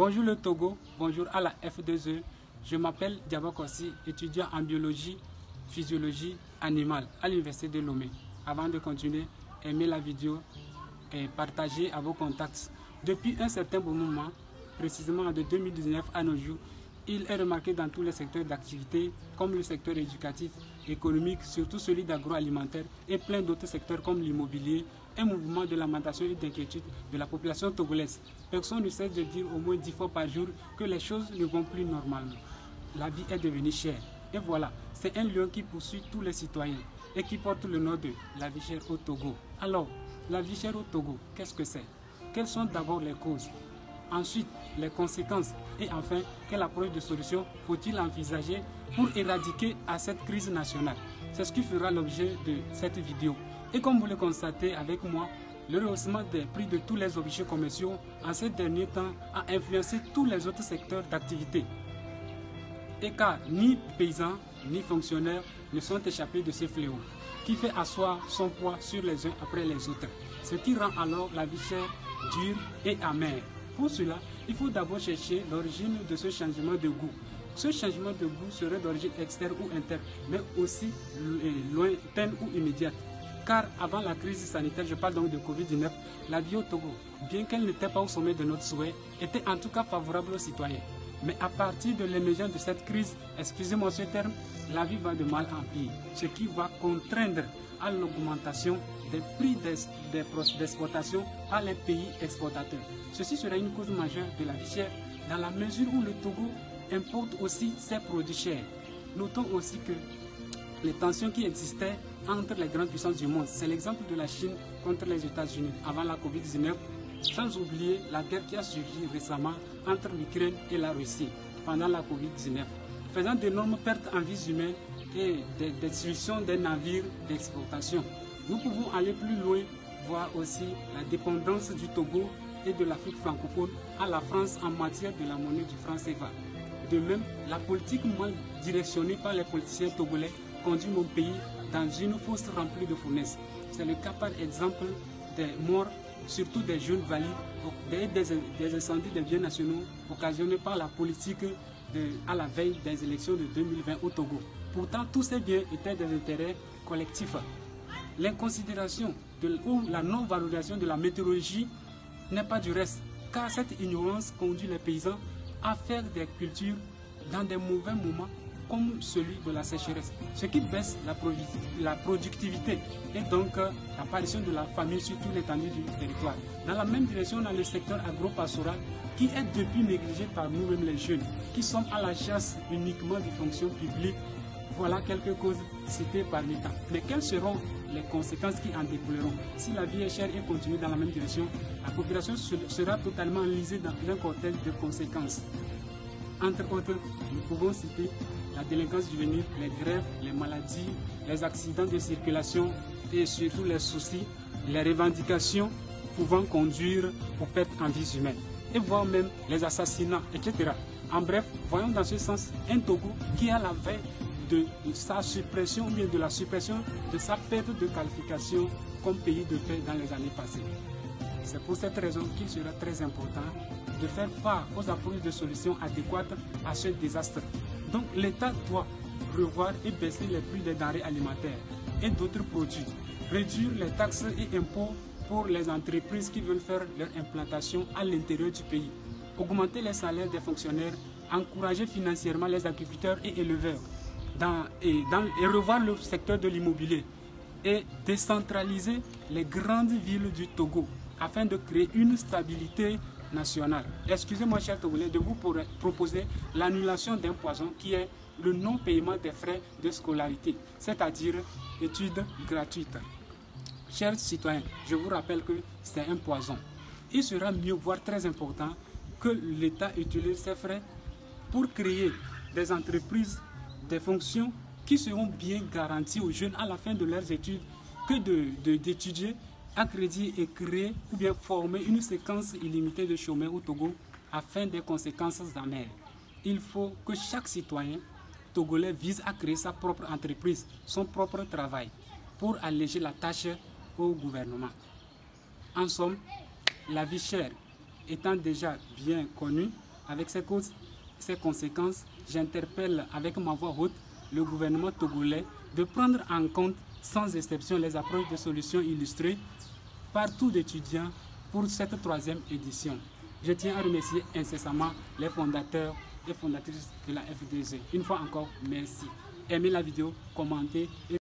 Bonjour le Togo, bonjour à la F2E. Je m'appelle Diaba Kossi, étudiant en biologie, physiologie animale à l'Université de Lomé. Avant de continuer, aimez la vidéo et partagez à vos contacts. Depuis un certain bon moment, précisément de 2019 à nos jours, il est remarqué dans tous les secteurs d'activité, comme le secteur éducatif, économique, surtout celui d'agroalimentaire et plein d'autres secteurs comme l'immobilier, un mouvement de lamentation et d'inquiétude de la population togolaise. Personne ne cesse de dire au moins 10 fois par jour que les choses ne vont plus normalement. La vie est devenue chère. Et voilà, c'est un lion qui poursuit tous les citoyens et qui porte le nom de la vie chère au Togo. Alors, la vie chère au Togo, qu'est-ce que c'est? Quelles sont d'abord les causes? Ensuite, les conséquences et enfin, quelle approche de solution faut-il envisager pour éradiquer à cette crise nationale? C'est ce qui fera l'objet de cette vidéo. Et comme vous le constatez avec moi, le rehaussement des prix de tous les objets commerciaux en ces derniers temps a influencé tous les autres secteurs d'activité. Et car ni paysans ni fonctionnaires ne sont échappés de ce fléau qui fait asseoir son poids sur les uns après les autres, ce qui rend alors la vie chère, dure et amère. Pour cela, il faut d'abord chercher l'origine de ce changement de goût. Ce changement de goût serait d'origine externe ou interne, mais aussi lointaine ou immédiate. Car avant la crise sanitaire, je parle donc de Covid-19, la vie au Togo, bien qu'elle n'était pas au sommet de notre souhait, était en tout cas favorable aux citoyens. Mais à partir de l'émergence de cette crise, excusez-moi ce terme, la vie va de mal en pire, ce qui va contraindre à l'augmentation des prix d'exportation par les pays exportateurs. Ceci sera une cause majeure de la vie chère dans la mesure où le Togo importe aussi ses produits chers. Notons aussi que les tensions qui existaient entre les grandes puissances du monde, c'est l'exemple de la Chine contre les États-Unis avant la Covid-19, sans oublier la guerre qui a suivi récemment entre l'Ukraine et la Russie pendant la Covid-19, faisant d'énormes pertes en vies humaines et des destructions des navires d'exportation. Nous pouvons aller plus loin, voir aussi la dépendance du Togo et de l'Afrique francophone à la France en matière de la monnaie du franc CFA. De même, la politique mal directionnée par les politiciens togolais conduit mon pays dans une fosse remplie de fournaises. C'est le cas par exemple des morts, surtout des jeunes valides, des incendies des biens nationaux occasionnés par la politique à la veille des élections de 2020 au Togo. Pourtant, tous ces biens étaient des intérêts collectifs. L'inconsidération ou la non-valorisation de la météorologie n'est pas du reste, car cette ignorance conduit les paysans à faire des cultures dans des mauvais moments comme celui de la sécheresse, ce qui baisse la productivité et donc l'apparition de la famine sur toute l'étendue du territoire. Dans la même direction, on a le secteur agro-pastoral qui est depuis négligé par nous-mêmes les jeunes, qui sommes à la chasse uniquement des fonctions publiques. Voilà quelques causes citées parmi tant. Mais quelles seront les conséquences qui en découleront? Si la vie est chère et continue dans la même direction, la population sera totalement enlisée dans un cortège de conséquences. Entre autres, nous pouvons citer la délinquance juvénile, les grèves, les maladies, les accidents de circulation et surtout les soucis, les revendications pouvant conduire aux pertes en vies humaines et voire même les assassinats, etc. En bref, voyons dans ce sens un Togo qui est à la veille de sa suppression ou bien de la suppression de sa perte de qualification comme pays de paix dans les années passées. C'est pour cette raison qu'il sera très important de faire part aux approches de solutions adéquates à ce désastre. Donc l'État doit revoir et baisser les prix des denrées alimentaires et d'autres produits, réduire les taxes et impôts pour les entreprises qui veulent faire leur implantation à l'intérieur du pays, augmenter les salaires des fonctionnaires, encourager financièrement les agriculteurs et éleveurs, et revoir le secteur de l'immobilier et décentraliser les grandes villes du Togo afin de créer une stabilité nationale. Excusez-moi, chers Togolais, de vous proposer l'annulation d'un poison qui est le non-paiement des frais de scolarité, c'est-à-dire études gratuites. Chers citoyens, je vous rappelle que c'est un poison. Il sera mieux, voire très important, que l'État utilise ces frais pour créer des entreprises, des fonctions qui seront bien garanties aux jeunes à la fin de leurs études que d'étudier à crédit et créer ou bien former une séquence illimitée de chômeurs au Togo afin des conséquences amères. Il faut que chaque citoyen togolais vise à créer sa propre entreprise, son propre travail, pour alléger la tâche au gouvernement. En somme, la vie chère étant déjà bien connue, Avec ces conséquences, j'interpelle avec ma voix haute le gouvernement togolais de prendre en compte sans exception les approches de solutions illustrées par tout d'étudiants pour cette 3e édition. Je tiens à remercier incessamment les fondateurs et fondatrices de la F2E. Une fois encore, merci. Aimez la vidéo, commentez et